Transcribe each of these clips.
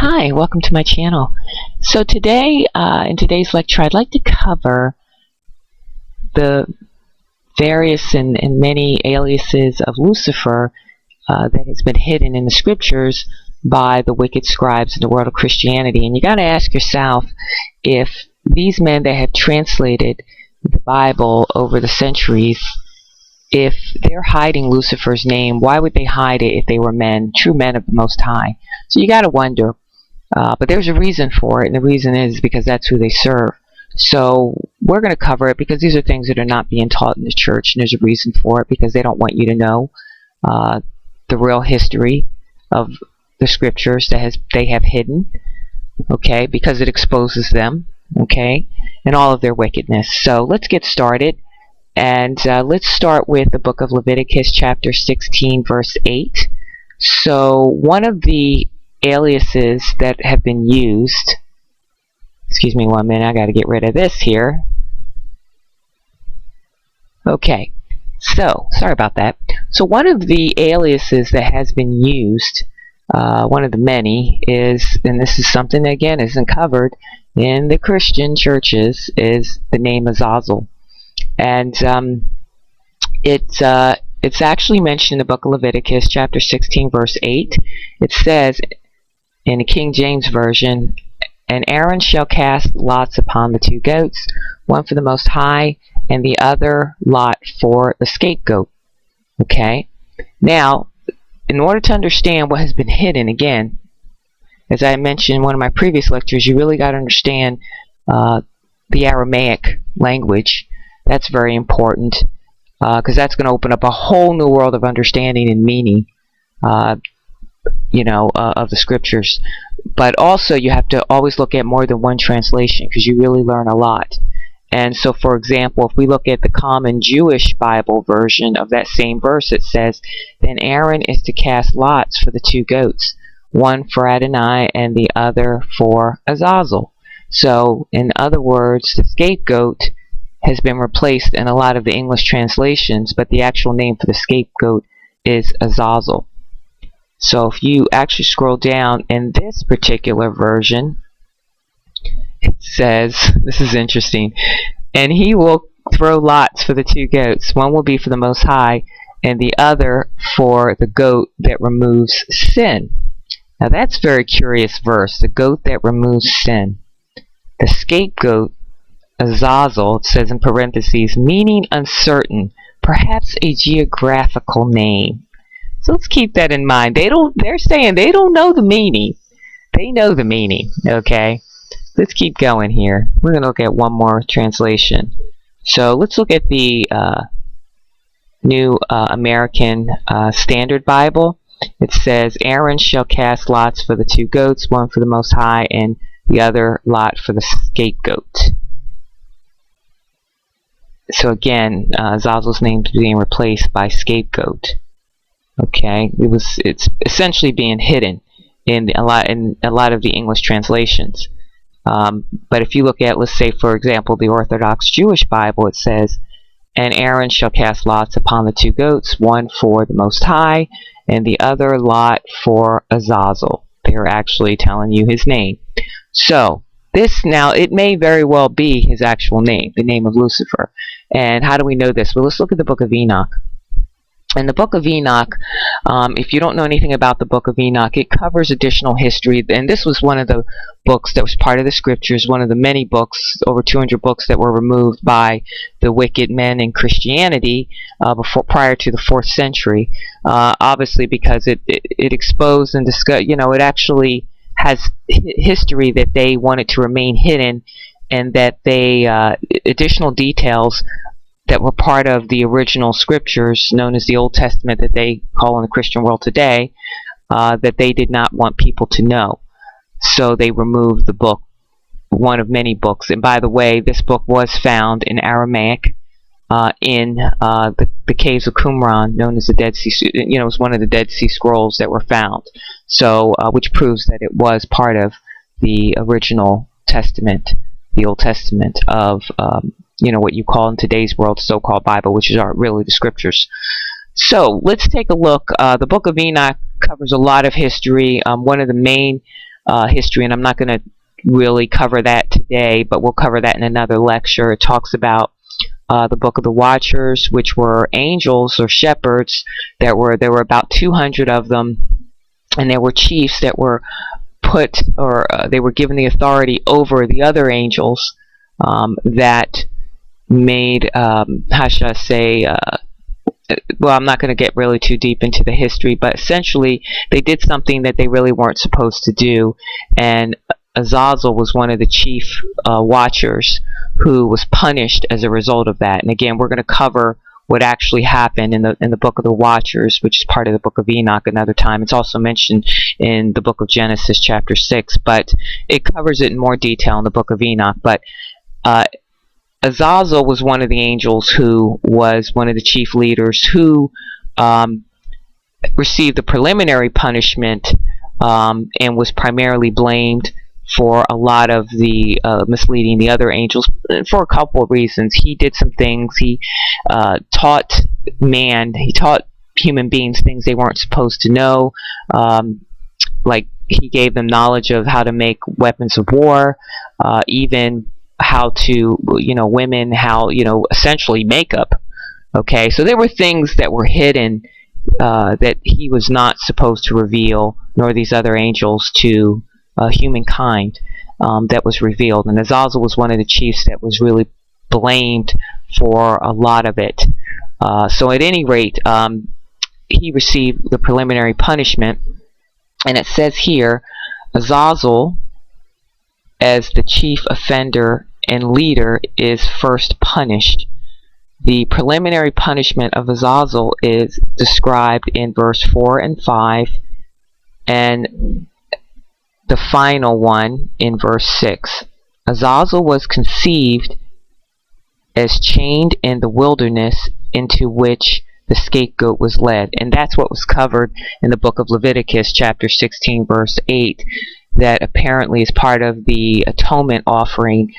Hi, welcome to my channel. So today, in today's lecture, I'd like to cover the various and many aliases of Lucifer that has been hidden in the scriptures by the wicked scribes in the world of Christianity. And you got to ask yourself, if these men that have translated the Bible over the centuries, if they're hiding Lucifer's name, why would they hide it if they were men, true men of the Most High? So you got to wonder. But there's a reason for it, and the reason is because that's who they serve. So we're going to cover it because these are things that are not being taught in the church, and there's a reason for it because they don't want you to know the real history of the scriptures that they have hidden, okay, because it exposes them, okay, and all of their wickedness. So let's get started, and let's start with the book of Leviticus chapter 16 verse 8. So one of the aliases that have been used, excuse me one minute, I got to get rid of this here. Okay, so sorry about that. So one of the aliases that has been used, one of the many, is, and this is something that again isn't covered in the Christian churches, is the name Azazel. And it's actually mentioned in the book of Leviticus chapter 16 verse 8. It says in the King James Version, "And Aaron shall cast lots upon the two goats, one for the Most High, and the other lot for the scapegoat." Okay? Now, in order to understand what has been hidden, again, as I mentioned in one of my previous lectures, you really got to understand the Aramaic language. That's very important, because that's going to open up a whole new world of understanding and meaning, of the scriptures. But also you have to always look at more than one translation, because you really learn a lot. And so, for example, if we look at the common Jewish Bible version of that same verse, it says, "Then Aaron is to cast lots for the two goats, one for Adonai and the other for Azazel." So, in other words, the scapegoat has been replaced in a lot of the English translations, but the actual name for the scapegoat is Azazel. So if you actually scroll down in this particular version, it says, this is interesting, "And he will throw lots for the two goats. One will be for the Most High, and the other for the goat that removes sin." Now that's a very curious verse, the goat that removes sin. The scapegoat, Azazel, it says in parentheses, meaning uncertain, perhaps a geographical name. So let's keep that in mind. They're saying they don't know the meaning. They know the meaning, okay? Let's keep going here. We're going to look at one more translation. So let's look at the New American Standard Bible. It says, "Aaron shall cast lots for the two goats, one for the Most High and the other lot for the scapegoat." So again, Azazel's name is being replaced by scapegoat. Okay, it's essentially being hidden in a lot of the English translations. But if you look at, let's say, for example, the Orthodox Jewish Bible, it says, "And Aaron shall cast lots upon the two goats, one for the Most High, and the other lot for Azazel." They're actually telling you his name. So this now, it may very well be his actual name, the name of Lucifer. And how do we know this? Well, let's look at the book of Enoch. In the book of Enoch, if you don't know anything about the book of Enoch, it covers additional history. And this was one of the books that was part of the scriptures, one of the many books, over 200 books that were removed by the wicked men in Christianity prior to the 4th century. Obviously, because it exposed and discussed, it actually has history that they wanted to remain hidden, and that they additional details that were part of the original scriptures known as the Old Testament, that they call in the Christian world today, that they did not want people to know. So they removed the book, one of many books. And by the way, this book was found in Aramaic in the caves of Qumran, known as the Dead Sea. It was one of the Dead Sea Scrolls that were found. So, which proves that it was part of the original Testament, the Old Testament of what you call in today's world so-called Bible, which is really the scriptures. So let's take a look. The book of Enoch covers a lot of history. One of the main history, and I'm not going to really cover that today, but we'll cover that in another lecture. It talks about the Book of the Watchers, which were angels or shepherds. There were about 200 of them, and there were chiefs that were put, or they were given the authority over the other angels that made, how should I say, well, I'm not going to get really too deep into the history, but essentially they did something that they really weren't supposed to do, and Azazel was one of the chief watchers who was punished as a result of that. And again, we're going to cover what actually happened in the Book of the Watchers, which is part of the Book of Enoch, another time. It's also mentioned in the Book of Genesis chapter 6, but it covers it in more detail in the Book of Enoch. But Azazel was one of the angels who was one of the chief leaders who received the preliminary punishment and was primarily blamed for a lot of the misleading the other angels for a couple of reasons. He did some things. He taught human beings things they weren't supposed to know, like he gave them knowledge of how to make weapons of war, even how to, women, how, essentially makeup. Okay, so there were things that were hidden that he was not supposed to reveal, nor these other angels, to humankind, that was revealed. And Azazel was one of the chiefs that was really blamed for a lot of it. So at any rate, he received the preliminary punishment, and it says here, Azazel, as the chief offender and leader, is first punished. The preliminary punishment of Azazel is described in verse 4 and 5, and the final one in verse 6. Azazel was conceived as chained in the wilderness into which the scapegoat was led. And that's what was covered in the book of Leviticus chapter 16 verse 8, that apparently is part of the atonement offering.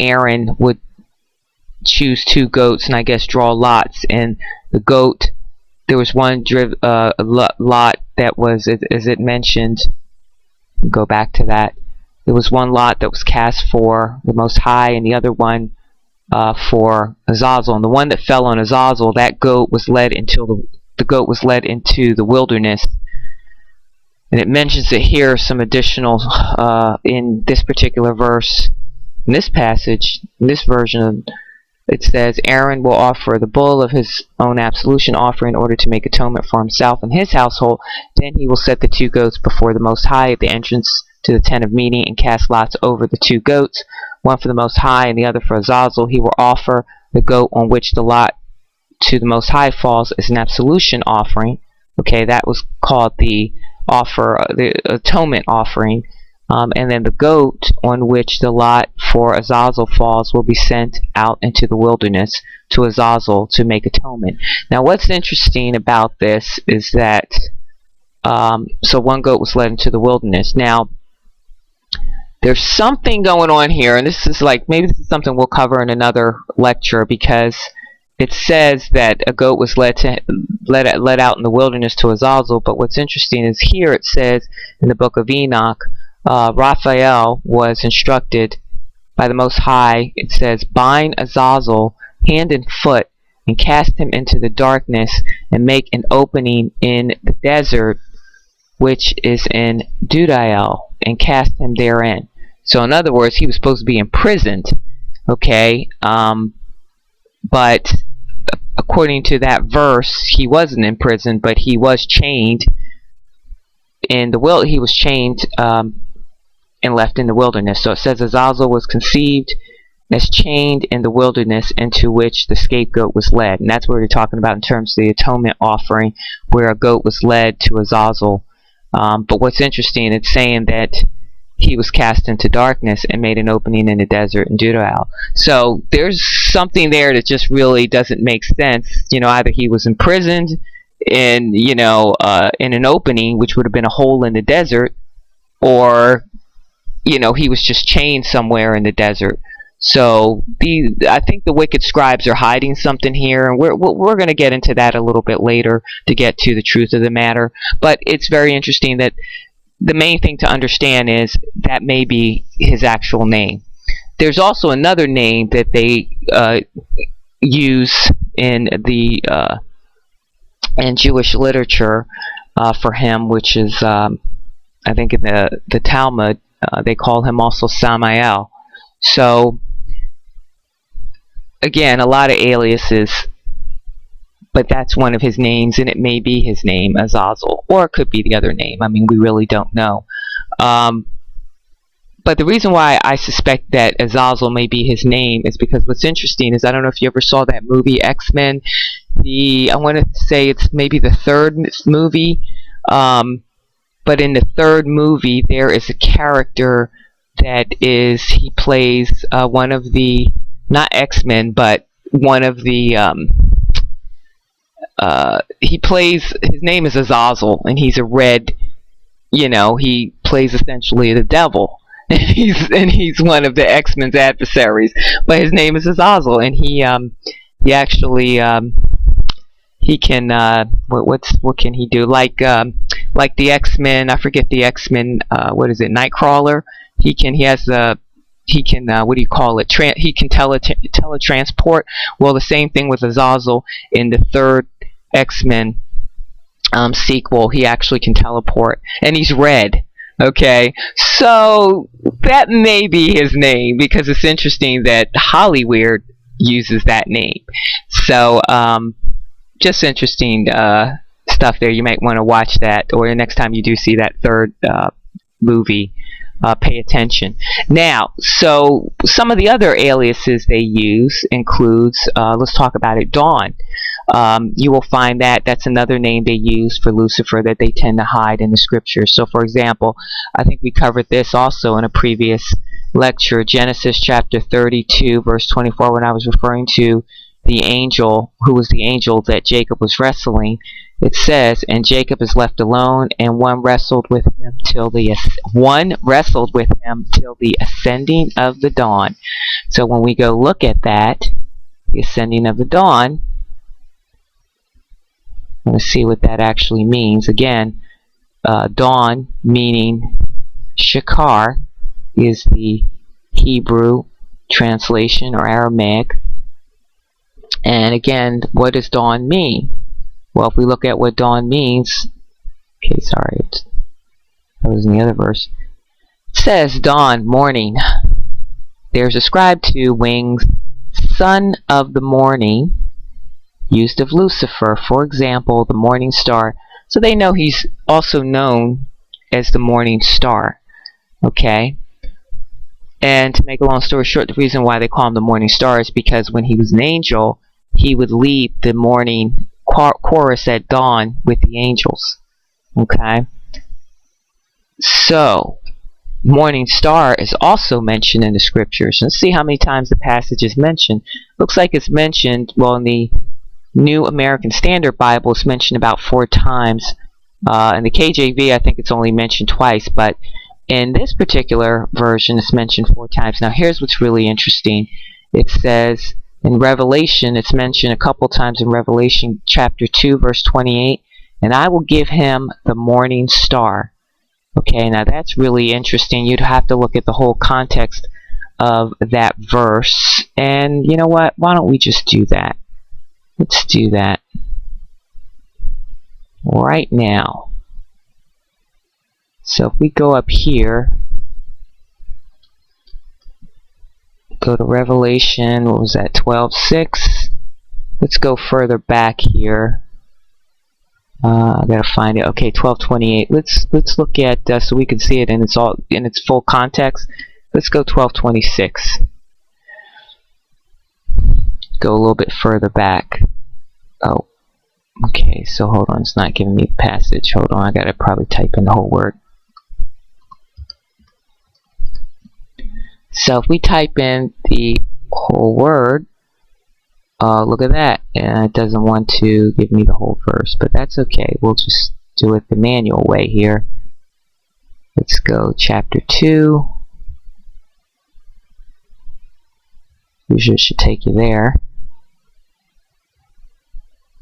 Aaron would choose 2 goats and I guess draw lots, and the goat, there was one lot that was, as it mentioned, go back to that, there was one lot that was cast for the Most High, and the other one for Azazel. And the one that fell on Azazel, that goat was led until the goat was led into the wilderness. And it mentions it here, some additional in this particular verse, in this passage, in this version. It says, Aaron will offer the bull of his own absolution offering in order to make atonement for himself and his household. Then he will set the 2 goats before the Most High at the entrance to the tent of meeting and cast lots over the 2 goats, one for the Most High and the other for Azazel. He will offer the goat on which the lot to the Most High falls as an absolution offering. Okay, that was called the atonement offering. And then the goat on which the lot for Azazel falls will be sent out into the wilderness to Azazel to make atonement. Now what's interesting about this is that, so one goat was led into the wilderness. Now, there's something going on here, and this is maybe this is something we'll cover in another lecture, because it says that a goat was led out in the wilderness to Azazel, but what's interesting is here it says in the book of Enoch, Raphael was instructed by the Most High, it says, bind Azazel hand and foot and cast him into the darkness and make an opening in the desert which is in Dudael and cast him therein. So in other words, he was supposed to be imprisoned, okay, but according to that verse, he wasn't in prison, but he was chained in the he was chained and left in the wilderness. So it says Azazel was conceived as chained in the wilderness into which the scapegoat was led. And that's what we're talking about in terms of the atonement offering, where a goat was led to Azazel. But what's interesting, it's saying that he was cast into darkness and made an opening in the desert in Dudael. So there's something there that just really doesn't make sense. Either he was imprisoned in, in an opening, which would have been a hole in the desert, or he was just chained somewhere in the desert. So I think the wicked scribes are hiding something here, and we're going to get into that a little bit later to get to the truth of the matter. But it's very interesting that the main thing to understand is that may be his actual name. There's also another name that they use in the in Jewish literature for him, which is I think in the Talmud they call him also Samael. So again, a lot of aliases, but that's one of his names, and it may be his name, Azazel, or it could be the other name. I mean, we really don't know. But the reason why I suspect that Azazel may be his name is because what's interesting is, I don't know if you ever saw that movie X-Men. I want to say it's maybe the third movie, but in the third movie there is a character that he plays one of the, not X-Men, but one of the he plays, his name is Azazel, and he's a red, he plays essentially the devil. and he's one of the X-Men's adversaries, but his name is Azazel, and he actually he can what can he do, like the X-Men, I forget the X-Men, what is it, Nightcrawler, he can what do you call it, he can teletransport. Well, the same thing with Azazel in the third X-Men sequel. He actually can teleport, and he's red. Okay, so that may be his name, because it's interesting that Hollywood uses that name. So just interesting stuff there. You might want to watch that, or the next time you do see that third movie, pay attention. Now, so some of the other aliases they use includes, let's talk about it, Dawn. You will find that that's another name they use for Lucifer that they tend to hide in the scriptures. So for example, I think we covered this also in a previous lecture, Genesis chapter 32 verse 24, when I was referring to the angel, who was the angel that Jacob was wrestling. It says, and Jacob is left alone, and one wrestled with him till the ascending of the dawn. So when we go look at that, the ascending of the dawn, let's see what that actually means. Again, dawn meaning Shakar is the Hebrew translation, or Aramaic. And again, what does dawn mean? Well, if we look at what dawn means, okay, sorry, that was in the other verse. It says dawn, morning. There's ascribed to wings, son of the morning, used of Lucifer, for example, the morning star. So they know he's also known as the morning star. Okay? And to make a long story short, the reason why they call him the morning star is because when he was an angel, he would lead the morning chorus at dawn with the angels. Okay? So, morning star is also mentioned in the scriptures. Let's see how many times the passage is mentioned. Looks like it's mentioned, well, in the New American Standard Bible, it's mentioned about 4 times. In the KJV, I think it's only mentioned twice, but in this particular version, it's mentioned 4 times. Now, here's what's really interesting. It says in Revelation, it's mentioned a couple times in Revelation chapter 2, verse 28, and I will give him the morning star. Okay, now that's really interesting. You'd have to look at the whole context of that verse. And you know what? Why don't we just do that? Let's do that right now. So if we go up here, go to Revelation, what was that, 12:6. Let's go further back here. I gotta find it. Okay, 12:28. Let's look at so we can see it in its full context. Let's go 12:26. Go a little bit further back. Oh, okay. So hold on, it's not giving me the passage. Hold on, I gotta probably type in the whole word. So if we type in the whole word, look at that, and it doesn't want to give me the whole verse, but that's okay. We'll just do it the manual way here. Let's go chapter 2. Usually it should take you there.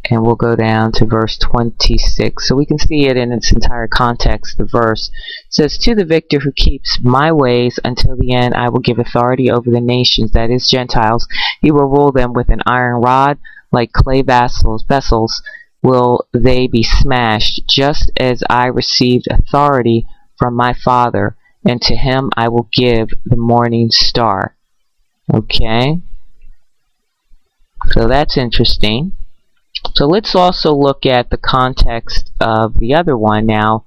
And we'll go down to verse 26 so we can see it in its entire context. The verse says, "To the victor who keeps my ways until the end, I will give authority over the nations," that is Gentiles. "He will rule them with an iron rod, like clay vessels will they be smashed, just as I received authority from my Father, and to him I will give the morning star." Okay, so that's interesting. So let's also look at the context of the other one. Now,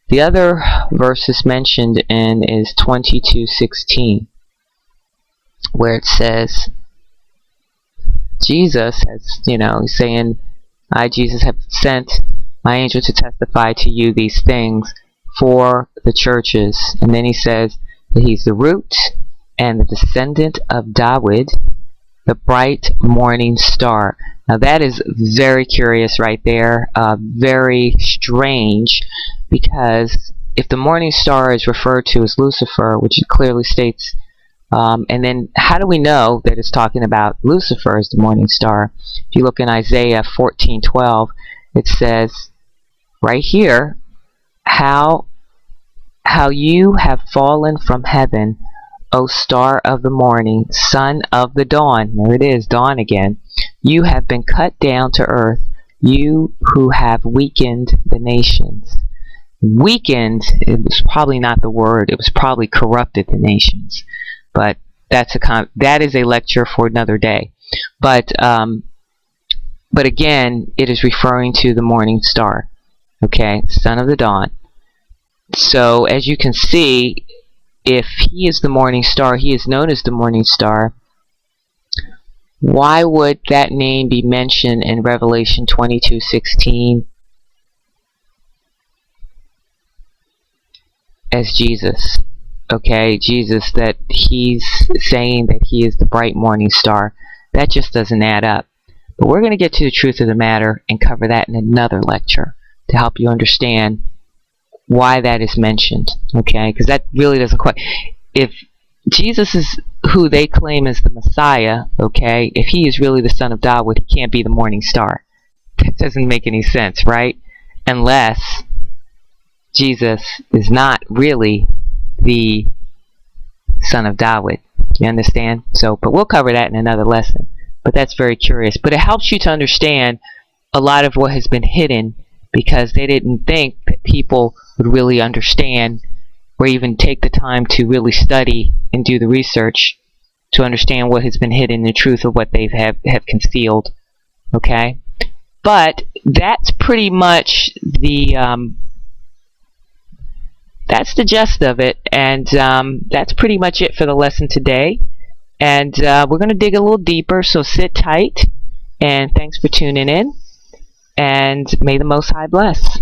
the other verses mentioned in is 22:16, where it says, Jesus has, he's saying, "I, Jesus, have sent my angel to testify to you these things for the churches." And then he says that he's the root and the descendant of David, the bright morning star. Now that is very curious right there, very strange, because if the morning star is referred to as Lucifer, which it clearly states, and then how do we know that it's talking about Lucifer as the morning star? If you look in Isaiah 14:12, it says right here, how you have fallen from heaven, O star of the morning, son of the dawn. There it is, dawn again. You have been cut down to earth, you who have weakened the nations. Weakened, it was probably not the word, it was probably corrupted the nations. But that is a lecture for another day. But again, it is referring to the morning star. Okay, son of the dawn. So as you can see, if he is the morning star, he is known as the morning star, why would that name be mentioned in Revelation 22:16 as Jesus? Okay, Jesus, that he's saying that he is the bright morning star. That just doesn't add up. But we're going to get to the truth of the matter and cover that in another lecture to help you understand why that is mentioned. Okay, because that really doesn't quite... If Jesus is who they claim is the Messiah, okay, if he is really the son of David, he can't be the morning star. That doesn't make any sense, right? Unless Jesus is not really the son of David. You understand? So, but we'll cover that in another lesson. But that's very curious. But it helps you to understand a lot of what has been hidden, because they didn't think that people would really understand or even take the time to really study and do the research to understand what has been hidden, the truth of what they have concealed. Okay? But that's pretty much the that's the gist of it, and that's pretty much it for the lesson today. And we're going to dig a little deeper, so sit tight, and thanks for tuning in, and may the Most High bless.